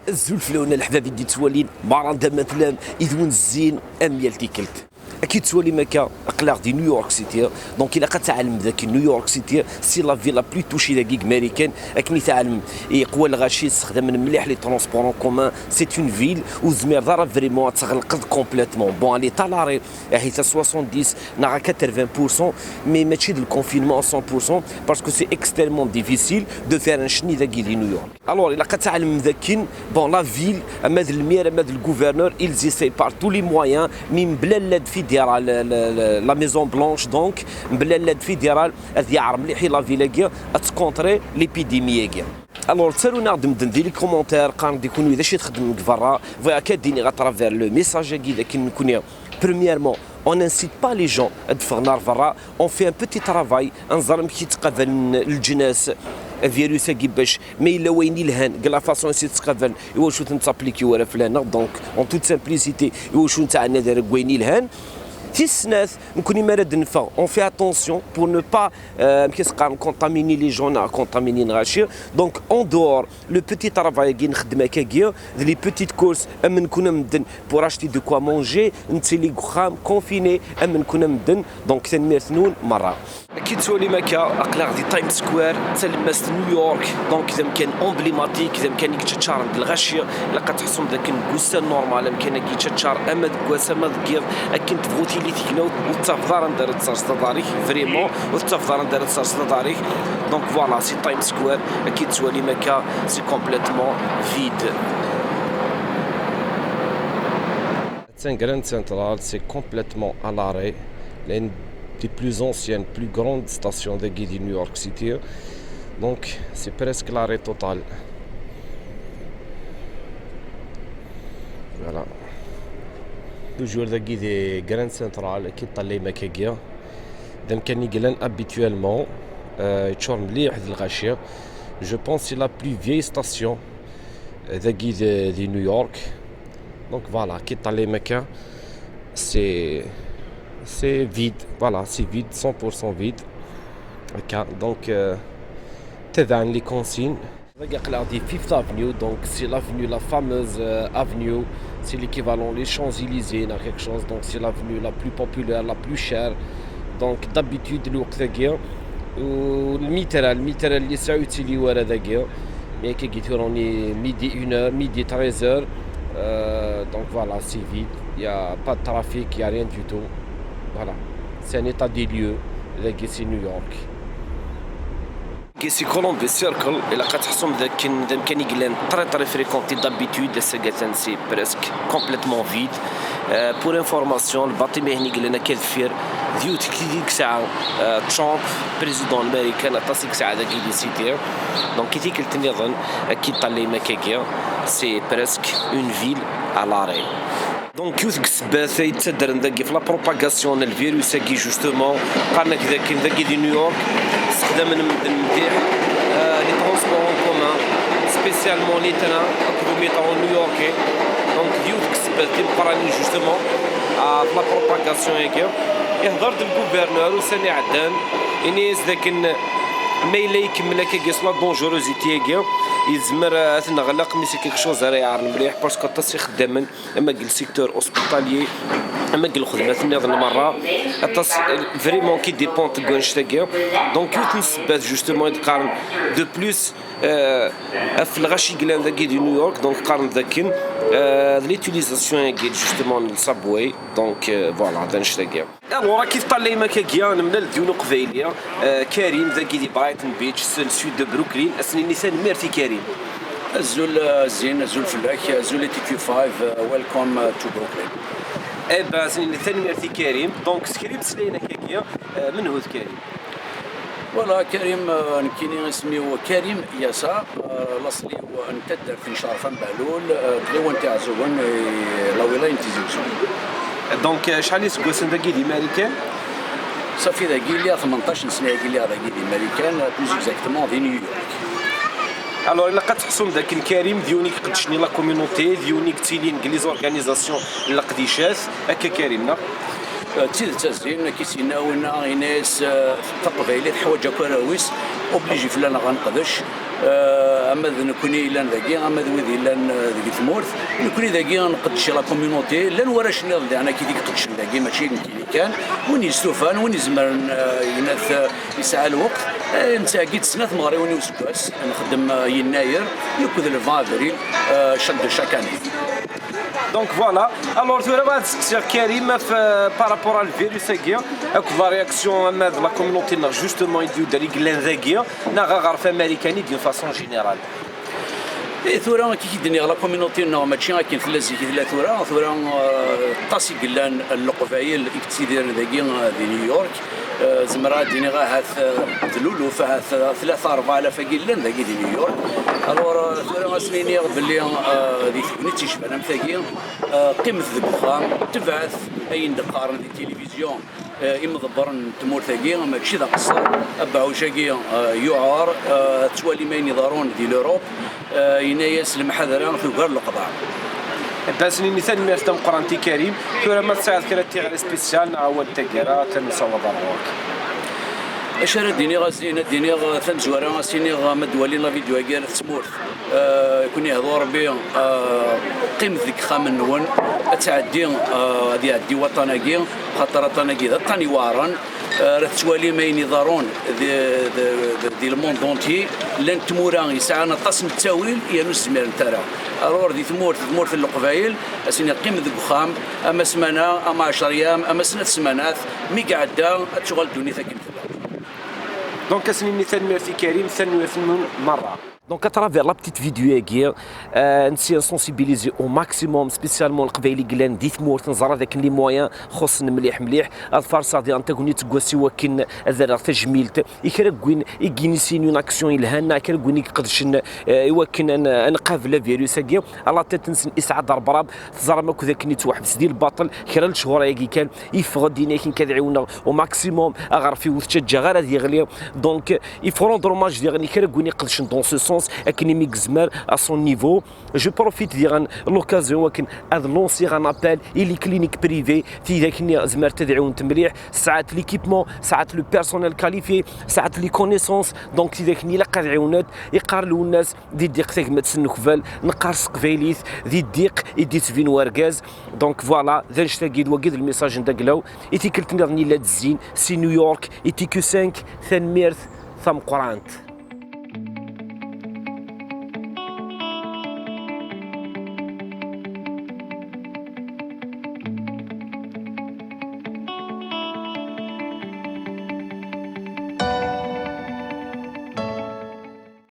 الزلف لون الحباب يدي تولين معرضة مثلا إذ الزين أم يلتكلت اكيد تولي مكا اقلاق دي نيويورك سيتي دونك الا قد تعلم ذاك نيويورك سيتي سي لا فيلا بلو توشي داك امريكان اكني تعلم قوى الغاشي استخدام مليح لي ترونسبور كومان سي اون فيل وزمير دار فريمون تغلق كومبليتمون بون الي طالاري حيت 70 ناغا 80% مي ماشي دو الكونفينمون 100% باسكو سي اكستريمون ديفيسيل دو فير ان شني ذاك لي نيويورك الوغ الا قد تعلم ذاكين بون لا فيل اما ذا المير اما ذا الغوفرنور ils essaient par tous les moyens من بلا لاد فيدرال لا ميزون بلانش دونك بلا لاد فيدرال هذه يعرف مليح لا فيلا تكونتري ليبيديميا الوغ تسالونا غادي ندير لي كومونتير قارن يكونوا اذا شي تخدم برا فيا كديني غاترافير لو ميساج كي كي نكون بريميرمون on n'incite pas les gens à faire narvara on fait un petit travail نظرم كي تقبل الجناس فيروس باش ما الا وين الهان قال فاصون سي تقبل واش تنتابليكي ورا فلانه دونك اون توت سامبليسيتي واش نتاعنا دار وين الهان تيسناث نكوني مراد نفا اون في اتونسيون بور نو با كيسقى كونتاميني لي جون كونتاميني نغاشي دونك اون دور لو بوتي ترافاي كي نخدم هكاكيا لي بوتيت كورس اما نكون مدن بور اشتي دو كوا مونجي نتيلي خام كونفيني اما نكون مدن دونك تنمير ثنون مره كي تولي مكا اقلاق دي تايم سكوير تلمست نيويورك دونك اذا كان امبليماتيك اذا كان يتشار عند الغاشيه لقد تحسم ذاك الكوسا نورمال كان يتشار اما كوسا ما ذكير كنت بغوتي لي تيكنوت والتفضار ندير تصرص داريك فريمون والتفضار ندير تصرص داريك دونك فوالا سي تايم سكوير اكيد تولي مكا سي كومبليتمون فيد Grand Central, c'est complètement à l'arrêt. L'une des plus anciennes, plus grandes stations de guide de New York City. Donc, c'est presque l'arrêt total. Voilà. Toujours de guide de Grand Central qui est allé Makagia. Donc, quand il est habituellement, je pense que c'est la plus vieille station de guide de New York. Donc voilà, qui est allé Mecca, c'est vide, voilà, c'est vide, 100% vide. Okay. Donc, tu as les consignes. Regardez Fifth Avenue, donc c'est l'avenue, la fameuse avenue, c'est l'équivalent des Champs-Élysées, quelque chose. Donc c'est l'avenue la plus populaire, la plus chère. Donc d'habitude, le Waqtagir, ou le mitral, les ça utilise ou à Radagir, mais qui est midi 1h, midi 13h. Donc voilà, c'est vide, il n'y a pas de trafic, il n'y a rien du tout. Voilà, c'est un état des lieux, là c'est New York. C'est Columbus Circle, et là quand on كان يقلن très fréquenté d'habitude, c'est presque complètement vide. Pour information, le bâtiment هني قلنا كثير ديوت كيديك ساعة ترامب بريزيدون الأمريكان أتصل ساعة ذاك سيتي. Donc كي قلت نظن أكيد طلع مكاكيا c'est presque une ville à l'arrêt. دونك يوث كسبات يتصدر ندقي في لا بروباغاسيون الفيروس كي جوستومون قالنا كذاك دي نيويورك استخدام مليح لي ترونسبور كومان سبيسيالمون لي تران اكدو ميترو نيويوركي دونك يوث كسبات القراني جوستومون في لا بروباغاسيون هكا يهضر الغوفرنور وساني عدان انيس ذاك ما إلا يكمل هكا كيس لا دونجوروزيتي هكا يزمر نغلق مي سي كيك شوز راه يعرف مليح باسكو تاسي خداما اما قال سيكتور اوسبيتاليي اما قال خدمات النظام المره تاس فريمون كي ديبون تكون شتاكيا دونك يوت نسبات جوستومون يتقارن دو بلوس في الغاشي كلان ذاك دي نيويورك دونك قارن ذاكين ليتيليزاسيون كي جوستومون السابواي دونك فوالا هذا نشتاكيا الوغ كيف طلع مكاكيا من الديون قبيليه كريم ذاك دي برايتن بيتش سويد دو بروكلين اسني نيسان ميرتي كريم الزول زين الزول فلاك الزول تي كيو 5 ويلكم تو بروكلين با سني ثاني ميرتي كريم دونك سكريبت لينا كاكيا من هو كريم والله كريم كيني اسمي هو كريم ياسا الاصلي هو نتدر في شرفا بهلول كليون تاع زوين لا ولايه تيزوزو دونك شحال يسكو سنداكي دي امريكان صافي ذاكي ليا 18 سنه ذاكي ليا ذاكي دي امريكان بلوز اكزاكتومون في نيويورك الوغ الا قتحسون ذاك الكريم ديونيك قدشني لا كوميونيتي ديونيك تيلين لي زورغانيزاسيون لقديشات هكا كريمنا تزيد تزين كيسينا ونا ناس تقبايلات حوايج كراويس اوبليجي فلان غنقدش اما نكوني الا ذاكي اما ذوي الا ذيك ثمورت نكوني ذاكي نقدش لا كوميونيتي لا نوراش نض انا كي قدش ذاكي ماشي اللي كان وين يستوفان وين يزمر يناث يسعى الوقت نتاكيد سنه مغري وني وسكاس نخدم يناير يكون الفافريل شد شاكاني. دونك فوالا الوغ تو راه تسقسي كريم في بارابور الفيروس هكيا اكو لا رياكسيون هاد لا كوميونيتي نا جوستومون يديو داري كلان ذاكيا نا غارف امريكاني ديال فاسون جينيرال. ثورة كي كيدني لا كوميونيتي نو ماشي كاين في لازيك لا ثورة طاسي قلان القبايل اكتيدير ذاكي في نيويورك زمرات ديني غا هاث دلولو فهاث 3-4 قلان ذاكي في نيويورك. الوغ ثورة سنيني باللي ذي ثبني تيشبه ثاكي قيمة ذي الخام تبعث اين دقارن في التلفزيون يمضبرن تمور ثاكي ماشي ذا قصر ابعو شاكي يعار توالي ما ينظرون دي لوروب ينايس المحاذرة في كار القضاء. بس مثال ميرتم قرانتي كريم ثورة ما تساعد كرا تيغري سبيسيال نعاود تاكيرا تنسوا ضرورك. اشار ديني غازينا ديني ثنزوارا غاسيني مدوالي لا فيديو كاع تسمور يكون يهضر بي قيم ذيك خام النون تعدي هذه عدي وطناكي خاطر وطناكي ذا طاني وارن راه توالي ما ينظرون دي الموند اونتي لان تمورا يسعى طاس التاويل يا نسمير نتاعها الور دي ثمور في القبايل اسيني قيم ذيك خام اما سمانه اما 10 ايام اما سنه سمانات مي قعدا تشغل دوني ثاك دونك اسمي مثال ميرسي كريم ثاني مرة. دونك اترافير لا بتيت فيديو هاكيا نسي نسونسيبيليزي او ماكسيموم سبيسيالمون القبايلي قلان دي ثمور نزرا ذاك اللي موان خصن مليح الفرصه ديال انتاغوني تكواسي وكن هذا تجميلت يكرا كوين يجينيسين اون اكسيون الهنا كرا كوين يقدرش يوكن نقابل فيروس هاكيا الله تنسن اسعاد ربراب تزرا ماكو ذاك نيت وحبس ديال الباطل كرا الشهور هاكي كان يفغد دينا كين كدعيونا او ماكسيموم اغار في وتشجع غير هذه غلي دونك يفرون دروماج ديال كرا كوين يقدرش دون سو سونس اكنيميك زمر à son niveau. Je profite ديال l'occasion ولكن هذا لونسيغ ان ابل الي كلينيك بريفي في ذاك زمر تدعون مليح ساعات ليكيبمون ساعات لو بيرسونيل كاليفي ساعات لي كونيسونس دونك في ذاك لا قاد عيونات يقارلوا الناس دي ديق ثاك ما تسنو كفال نقارس قفايليث دي ديق يديت فين واركاز دونك فوالا ذا نشتاقيد وقيد الميساج ندقلاو يتيكلتني لا تزين سي نيويورك يتيكو 5 ثان ميرث ثم قرانت.